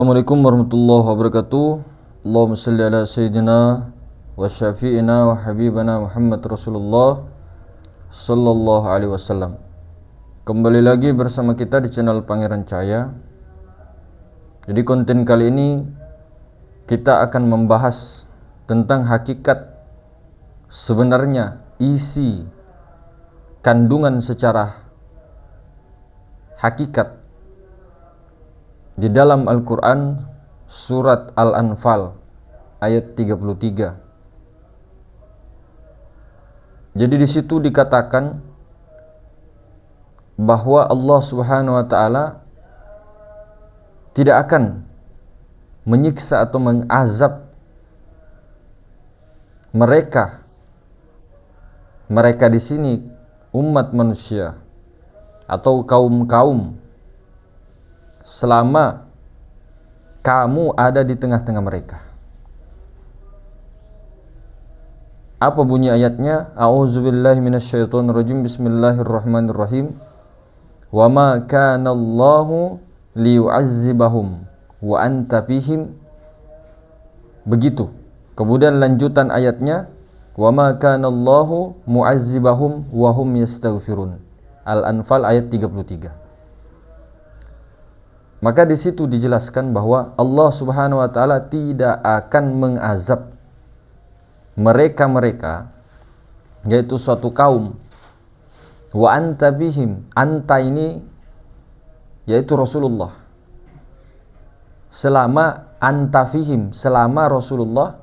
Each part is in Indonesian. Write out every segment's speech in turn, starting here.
Assalamualaikum warahmatullahi wabarakatuh. Allahumma salli ala sayyidina wa syafi'ina wa habibana Muhammad Rasulullah sallallahu alaihi wasallam. Kembali lagi bersama kita di channel Pangeran Cahaya. Jadi konten kali ini kita akan membahas tentang hakikat sebenarnya isi kandungan secara hakikat di dalam Al-Quran surat Al-Anfal ayat 33. Jadi di situ dikatakan bahwa Allah Subhanahu wa taala tidak akan menyiksa atau mengazab mereka di sini umat manusia atau kaum-kaum selama kamu ada di tengah-tengah mereka. Apa bunyi ayatnya? A'udzubillahi minasyaitonirrajim. Bismillahirrahmanirrahim. Wa ma kana Allahu liyu'azzibahum wa anta fihim. Begitu. Kemudian lanjutan ayatnya, wa ma kana Allahu mu'azzibahum wa hum yastaghfirun. Al-Anfal ayat 33. Maka di situ dijelaskan bahwa Allah Subhanahu wa taala tidak akan mengazab mereka yaitu suatu kaum, wa anta bihim, anta ini yaitu Rasulullah, selama anta fihim, selama Rasulullah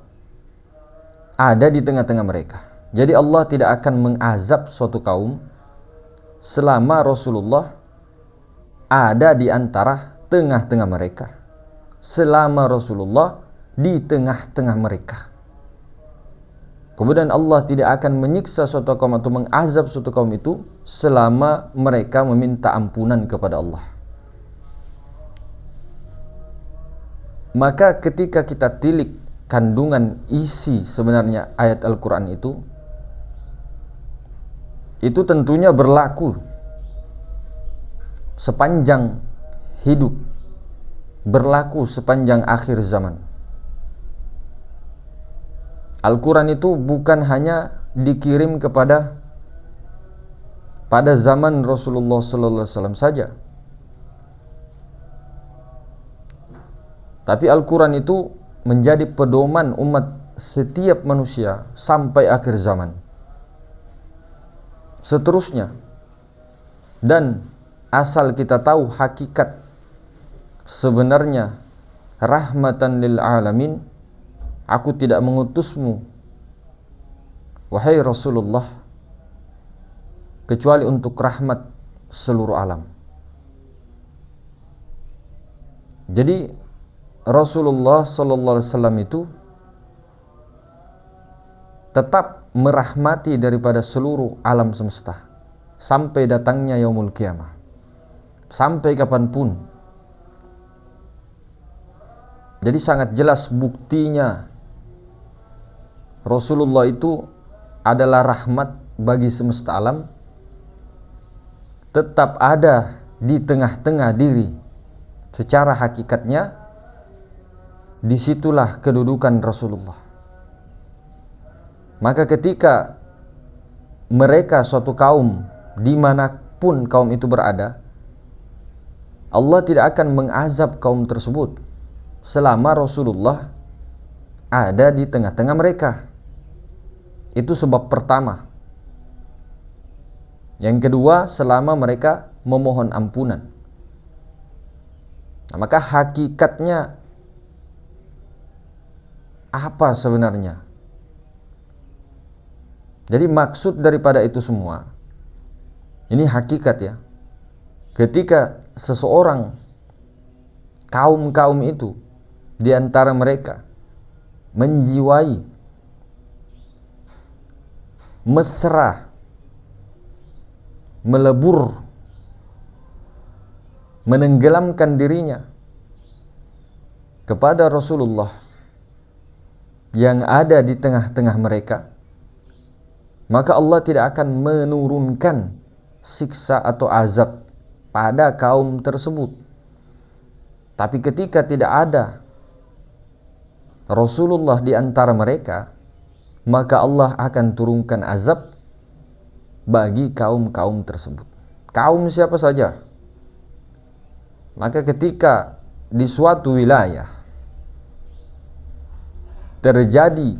ada di tengah-tengah mereka. Jadi Allah tidak akan mengazab suatu kaum selama Rasulullah ada di antara tengah-tengah mereka, selama Rasulullah di tengah-tengah mereka. Kemudian Allah tidak akan menyiksa suatu kaum atau mengazab suatu kaum itu selama mereka meminta ampunan kepada Allah. Maka ketika kita tilik kandungan isi sebenarnya ayat Al-Quran itu tentunya berlaku sepanjang hidup, berlaku sepanjang akhir zaman. Al-Quran itu bukan hanya dikirim pada zaman Rasulullah sallallahu alaihi wasallam saja, tapi Al-Quran itu menjadi pedoman umat setiap manusia sampai akhir zaman, seterusnya. Dan asal kita tahu hakikat sebenarnya rahmatan lil alamin, aku tidak mengutusmu wahai Rasulullah kecuali untuk rahmat seluruh alam. Jadi Rasulullah sallallahu alaihi wasallam itu tetap merahmati daripada seluruh alam semesta sampai datangnya yaumul qiyamah, sampai kapanpun. Jadi sangat jelas buktinya Rasulullah itu adalah rahmat bagi semesta alam, tetap ada di tengah-tengah diri. Secara hakikatnya disitulah kedudukan Rasulullah. Maka ketika mereka suatu kaum, dimanapun kaum itu berada, Allah tidak akan mengazab kaum tersebut selama Rasulullah ada di tengah-tengah mereka. Itu sebab pertama. Yang kedua, selama mereka memohon ampunan. Nah, maka hakikatnya apa sebenarnya? Jadi maksud daripada itu semua, ini hakikat ya. Ketika seseorang, kaum-kaum itu di antara mereka menjiwai, mesra, melebur, menenggelamkan dirinya kepada Rasulullah yang ada di tengah-tengah mereka, maka Allah tidak akan menurunkan siksa atau azab pada kaum tersebut. Tapi ketika tidak ada Rasulullah di antara mereka, maka Allah akan turunkan azab bagi kaum-kaum tersebut. Kaum siapa saja. Maka ketika di suatu wilayah terjadi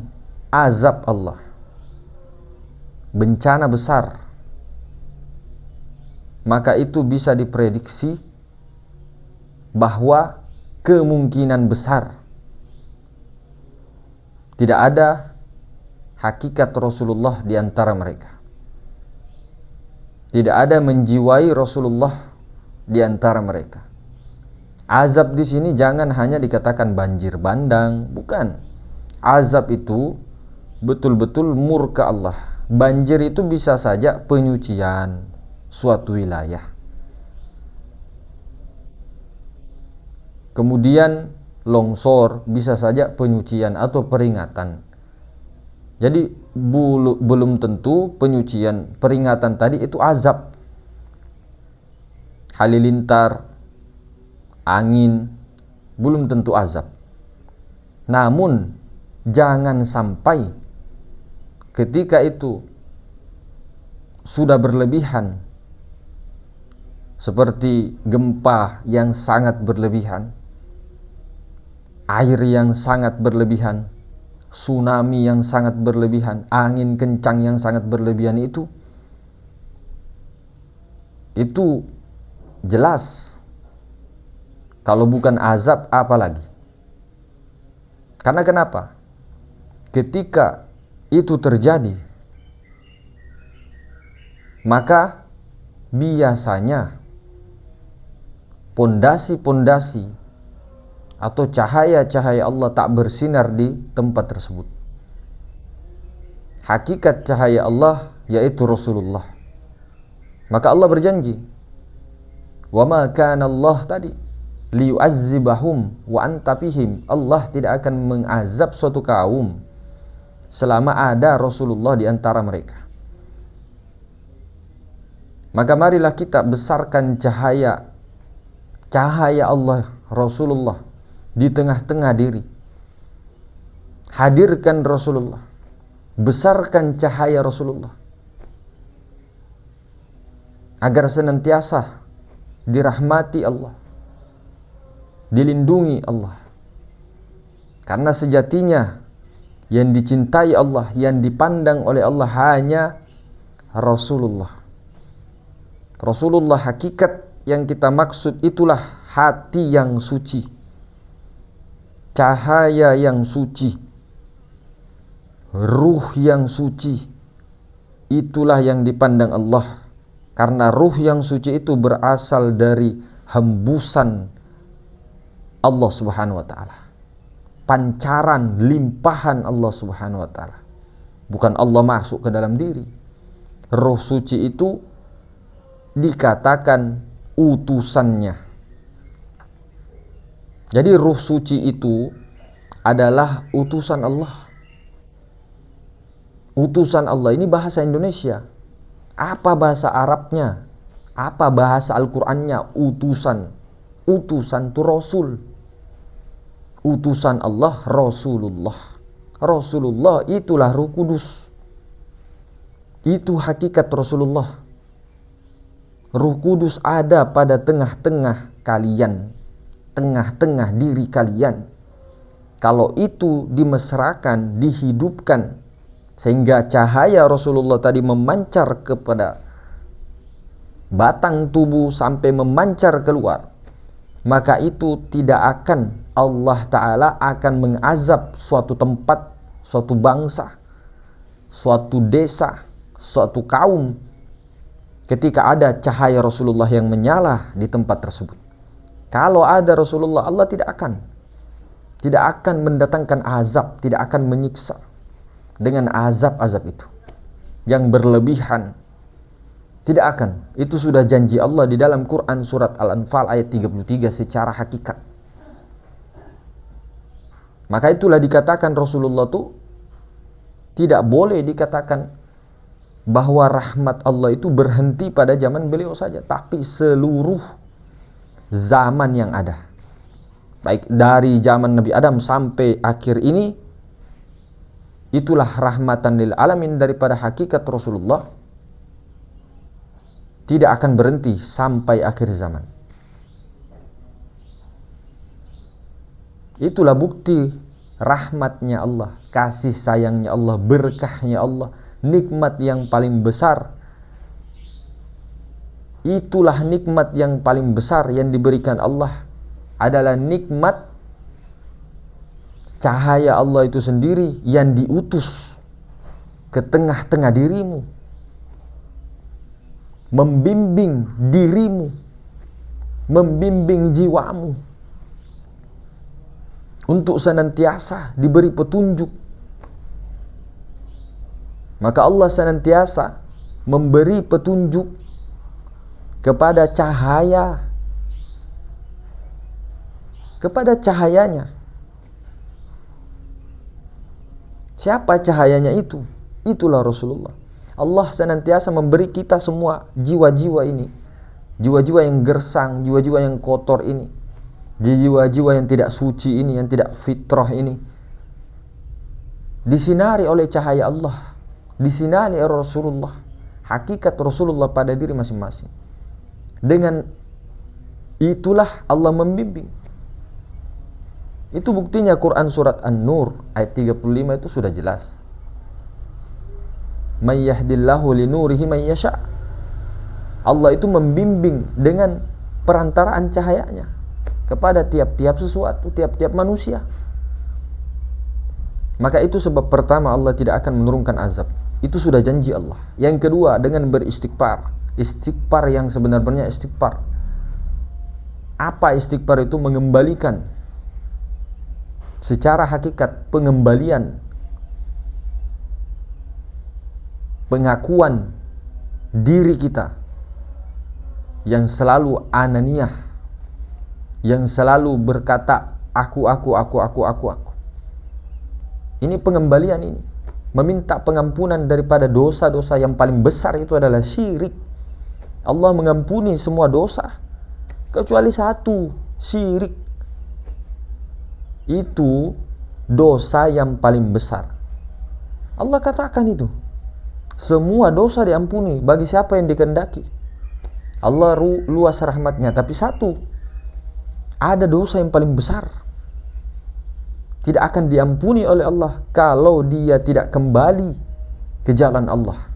azab Allah, bencana besar, maka itu bisa diprediksi bahwa kemungkinan besar tidak ada hakikat Rasulullah di antara mereka. Tidak ada menjiwai Rasulullah di antara mereka. Azab di sini jangan hanya dikatakan banjir bandang, bukan. Azab itu betul-betul murka Allah. Banjir itu bisa saja penyucian suatu wilayah. Kemudian longsor bisa saja penyucian atau peringatan. Jadi belum tentu penyucian, peringatan tadi itu azab. Halilintar, angin, belum tentu azab. Namun jangan sampai ketika itu sudah berlebihan, seperti gempa yang sangat berlebihan, air yang sangat berlebihan, tsunami yang sangat berlebihan, angin kencang yang sangat berlebihan, itu jelas kalau bukan azab apalagi. Karena kenapa? Ketika itu terjadi, maka biasanya pondasi-pondasi atau cahaya-cahaya Allah tak bersinar di tempat tersebut. Hakikat cahaya Allah yaitu Rasulullah. Maka Allah berjanji, wa ma kana Allah tadi liyu'azzibahum wa anta fihim. Allah tidak akan mengazab suatu kaum selama ada Rasulullah di antara mereka. Maka marilah kita besarkan cahaya Allah, Rasulullah di tengah-tengah diri. Hadirkan Rasulullah, besarkan cahaya Rasulullah agar senantiasa dirahmati Allah, dilindungi Allah. Karena sejatinya yang dicintai Allah, yang dipandang oleh Allah hanya Rasulullah. Rasulullah, hakikat yang kita maksud itulah hati yang suci, cahaya yang suci, ruh yang suci. Itulah yang dipandang Allah. Karena ruh yang suci itu berasal dari hembusan Allah Subhanahu wa taala. Pancaran, limpahan Allah Subhanahu wa taala. Bukan Allah masuk ke dalam diri. Ruh suci itu dikatakan utusannya. Jadi ruh suci itu adalah utusan Allah. Utusan Allah ini bahasa Indonesia. Apa bahasa Arabnya? Apa bahasa Al-Qur'annya? Utusan. Utusan itu Rasul. Utusan Allah Rasulullah. Rasulullah itulah Ruh Kudus. Itu hakikat Rasulullah. Ruh Kudus ada pada tengah-tengah kalian, tengah-tengah diri kalian. Kalau itu dimesrakan, dihidupkan, sehingga cahaya Rasulullah tadi memancar kepada batang tubuh sampai memancar keluar, maka itu tidak akan, Allah Ta'ala akan mengazab suatu tempat, suatu bangsa, suatu desa, suatu kaum ketika ada cahaya Rasulullah yang menyala di tempat tersebut. Kalau ada Rasulullah, Allah tidak akan mendatangkan azab, tidak akan menyiksa dengan azab-azab itu yang berlebihan. Tidak akan. Itu sudah janji Allah di dalam Quran surat Al-Anfal ayat 33 secara hakikat. Maka itulah dikatakan Rasulullah itu tidak boleh dikatakan bahwa rahmat Allah itu berhenti pada zaman beliau saja, tapi seluruh zaman yang ada. baik dari zaman Nabi Adam sampai akhir ini, itulah rahmatan lil alamin daripada hakikat Rasulullah, tidak akan berhenti sampai akhir zaman. Itulah bukti rahmatnya Allah, kasih sayangnya Allah, berkahnya Allah, nikmat yang paling besar. Itulah nikmat yang paling besar yang diberikan Allah, adalah nikmat cahaya Allah itu sendiri yang diutus ke tengah-tengah dirimu, membimbing dirimu, membimbing jiwamu untuk senantiasa diberi petunjuk. Maka Allah senantiasa memberi petunjuk kepada cahaya, kepada cahayanya. Siapa cahayanya itu? Itulah Rasulullah. Allah senantiasa memberi kita semua jiwa-jiwa ini, jiwa-jiwa yang gersang, jiwa-jiwa yang kotor ini, jiwa-jiwa yang tidak suci ini, yang tidak fitrah ini, disinari oleh cahaya Allah, disinari oleh Rasulullah, hakikat Rasulullah pada diri masing-masing. Dengan itulah Allah membimbing. Itu buktinya Quran surat An-Nur ayat 35 itu sudah jelas. May yahdillahu linurihi may yasha. Allah itu membimbing dengan perantaraan cahayanya kepada tiap-tiap sesuatu, tiap-tiap manusia. Maka itu sebab pertama Allah tidak akan menurunkan azab. Itu sudah janji Allah. Yang kedua, dengan beristighfar. Istighfar yang sebenarnya istighfar. Apa istighfar itu? Mengembalikan secara hakikat, pengembalian, pengakuan diri kita yang selalu ananiyah, yang selalu berkata aku. Ini pengembalian ini, meminta pengampunan daripada dosa-dosa yang paling besar itu adalah syirik. Allah mengampuni semua dosa kecuali satu, syirik. Itu dosa yang paling besar. Allah katakan itu, semua dosa diampuni bagi siapa yang dikehendaki. Allah luas rahmatnya, tapi satu, ada dosa yang paling besar, tidak akan diampuni oleh Allah kalau dia tidak kembali ke jalan Allah.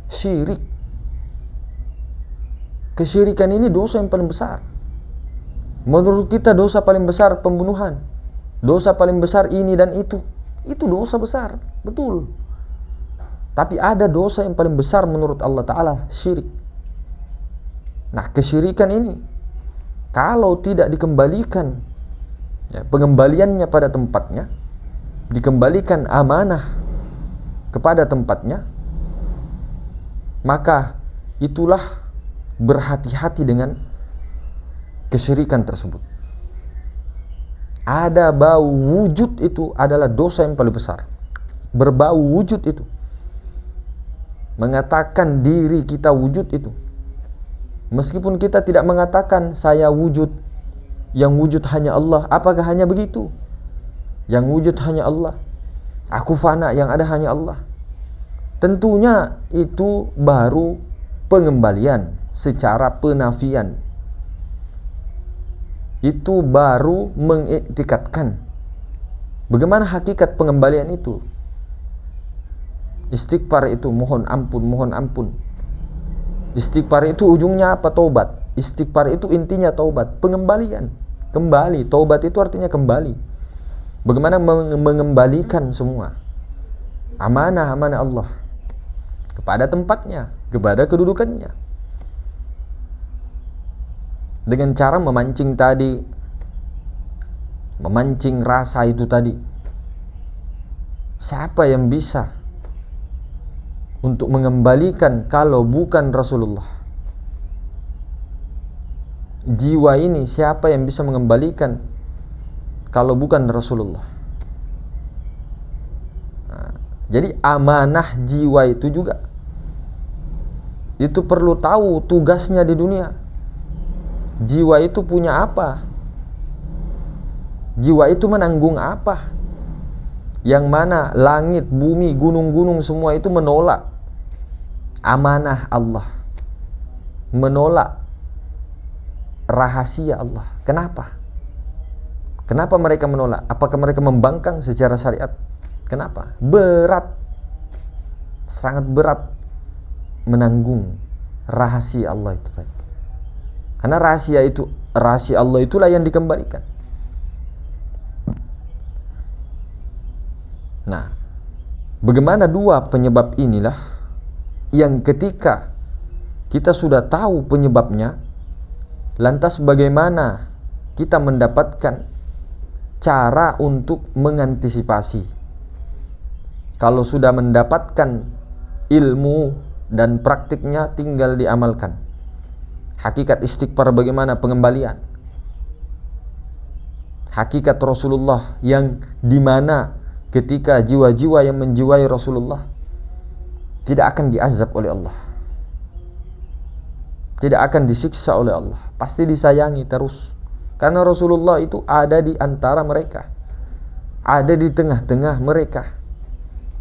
Syirik. Kesyirikan ini dosa yang paling besar. Menurut kita dosa paling besar pembunuhan, dosa paling besar ini dan itu dosa besar, betul. Tapi ada dosa yang paling besar menurut Allah Ta'ala, syirik. Nah, kesyirikan ini kalau tidak dikembalikan, ya, pengembaliannya pada tempatnya, dikembalikan amanah kepada tempatnya, maka itulah berhati-hati dengan kesyirikan tersebut. Ada bau wujud, itu adalah dosa yang paling besar. Berbau wujud itu, mengatakan diri kita wujud itu, meskipun kita tidak mengatakan saya wujud, yang wujud hanya Allah. Apakah hanya begitu? Yang wujud hanya Allah, aku fana, yang ada hanya Allah. Tentunya itu baru pengembalian secara penafian. Itu baru mengiktikadkan. Bagaimana hakikat pengembalian itu? Istighfar itu mohon ampun. Istighfar itu ujungnya apa? Taubat. Istighfar itu intinya taubat, pengembalian. Kembali, taubat itu artinya kembali. Bagaimana mengembalikan semua amanah-amanah Allah kepada tempatnya, kepada kedudukannya, dengan cara memancing tadi, memancing rasa itu tadi. Siapa yang bisa untuk mengembalikan kalau bukan Rasulullah? Jiwa ini siapa yang bisa mengembalikan kalau bukan Rasulullah? Nah, jadi amanah jiwa itu juga, itu perlu tahu tugasnya di dunia. Jiwa itu punya apa? Jiwa itu menanggung apa? Yang mana langit, bumi, gunung-gunung semua itu menolak amanah Allah, menolak rahasia Allah. Kenapa? Kenapa mereka menolak? Apakah mereka membangkang secara syariat? Kenapa? Berat, sangat berat menanggung rahasia Allah itu tadi. Karena rahasia Allah itulah yang dikembalikan. Nah, bagaimana dua penyebab inilah yang ketika kita sudah tahu penyebabnya, lantas bagaimana kita mendapatkan cara untuk mengantisipasi? Kalau sudah mendapatkan ilmu dan praktiknya, tinggal diamalkan. Hakikat istighfar bagaimana pengembalian? Hakikat Rasulullah yang dimana ketika jiwa-jiwa yang menjiwai Rasulullah tidak akan diazab oleh Allah, tidak akan disiksa oleh Allah, pasti disayangi terus. Karena Rasulullah itu ada di antara mereka, ada di tengah-tengah mereka.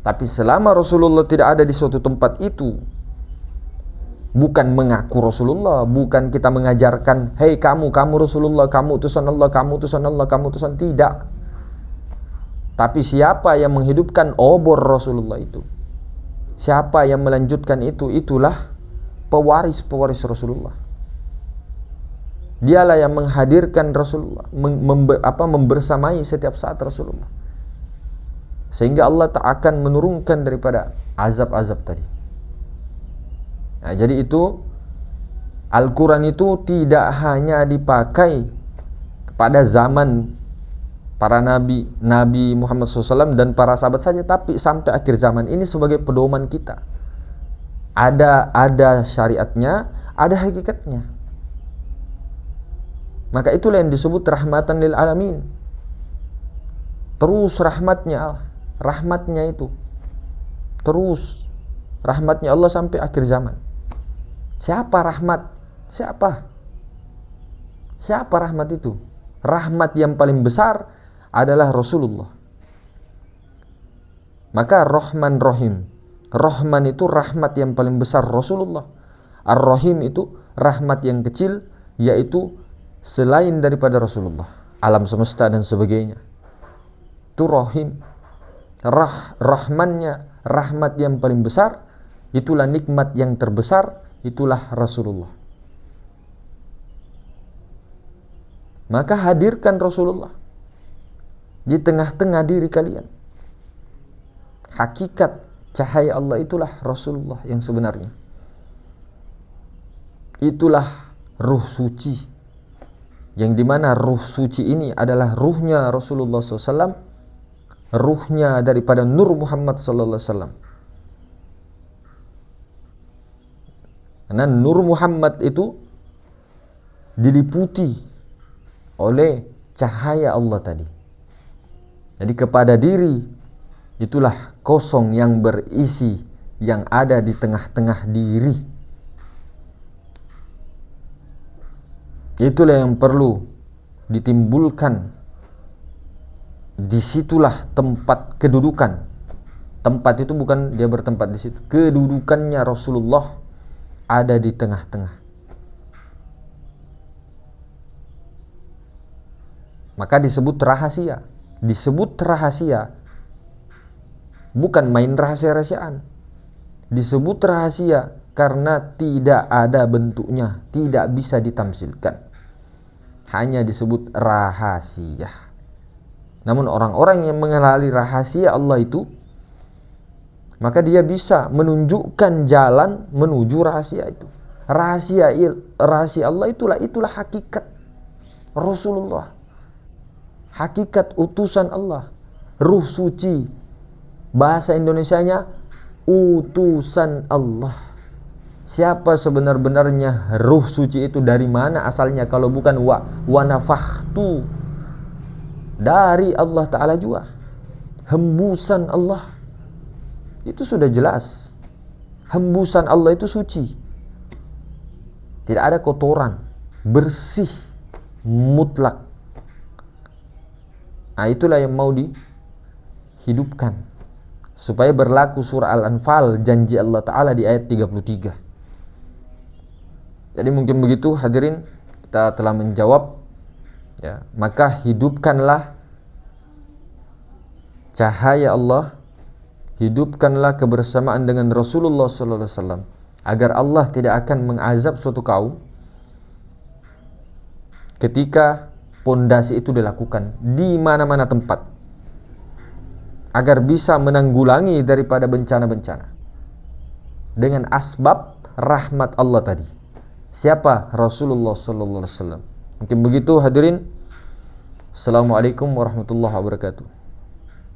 Tapi selama Rasulullah tidak ada di suatu tempat itu, bukan mengaku Rasulullah, bukan kita mengajarkan, hei kamu Rasulullah, kamu utusan Allah, kamu utusan Allah, kamu utusan, tidak. Tapi siapa yang menghidupkan obor Rasulullah itu, siapa yang melanjutkan itu, itulah pewaris Rasulullah. Dialah yang menghadirkan Rasulullah, membersamai setiap saat Rasulullah, sehingga Allah tak akan menurunkan daripada azab-azab tadi. Nah, jadi itu Al-Quran itu tidak hanya dipakai pada zaman para nabi Muhammad SAW dan para sahabat saja, tapi sampai akhir zaman ini sebagai pedoman kita. Ada syariatnya, ada hakikatnya. Maka itulah yang disebut rahmatan lil alamin. Terus rahmatnya itu terus rahmatnya Allah sampai akhir zaman. Siapa rahmat? Siapa rahmat itu? Rahmat yang paling besar adalah Rasulullah. Maka Rahman Rahim. Rahman itu rahmat yang paling besar Rasulullah. Ar-Rahim itu rahmat yang kecil, yaitu selain daripada Rasulullah, alam semesta dan sebagainya. Itu Rahim. Rahmannya, rahmat yang paling besar, itulah nikmat yang terbesar, itulah Rasulullah. Maka hadirkan Rasulullah di tengah-tengah diri kalian. Hakikat cahaya Allah itulah Rasulullah yang sebenarnya. Itulah ruh suci, yang dimana ruh suci ini adalah ruhnya Rasulullah SAW, ruhnya daripada Nur Muhammad SAW. Karena Nur Muhammad itu diliputi oleh cahaya Allah tadi. Jadi kepada diri itulah kosong yang berisi, yang ada di tengah-tengah diri. Itulah yang perlu ditimbulkan. Disitulah tempat kedudukan. Tempat itu bukan dia bertempat di situ. Kedudukannya Rasulullah ada di tengah-tengah. Maka disebut rahasia. Disebut rahasia, bukan main rahasia-rahasiaan. Disebut rahasia karena tidak ada bentuknya, tidak bisa ditamsilkan. Hanya disebut rahasia. Namun orang-orang yang mengenali rahasia Allah itu, maka dia bisa menunjukkan jalan menuju rahasia itu. Rahasia Allah itulah hakikat Rasulullah. Hakikat utusan Allah, ruh suci. Bahasa Indonesianya utusan Allah. Siapa sebenar-benarnya ruh suci itu? Dari mana asalnya kalau bukan wa nafakhtu? Dari Allah Ta'ala juga. Hembusan Allah. Itu sudah jelas. Hembusan Allah itu suci. Tidak ada kotoran, bersih, mutlak. Nah, itulah yang mau dihidupkan supaya berlaku surah Al-Anfal, janji Allah Ta'ala di ayat 33. Jadi mungkin begitu hadirin, kita telah menjawab ya. Maka hidupkanlah cahaya Allah, hidupkanlah kebersamaan dengan Rasulullah sallallahu alaihi wasallam agar Allah tidak akan mengazab suatu kaum ketika pondasi itu dilakukan di mana-mana tempat, agar bisa menanggulangi daripada bencana-bencana dengan asbab rahmat Allah tadi. Siapa? Rasulullah sallallahu alaihi wasallam. Mungkin begitu hadirin. Assalamualaikum warahmatullahi wabarakatuh.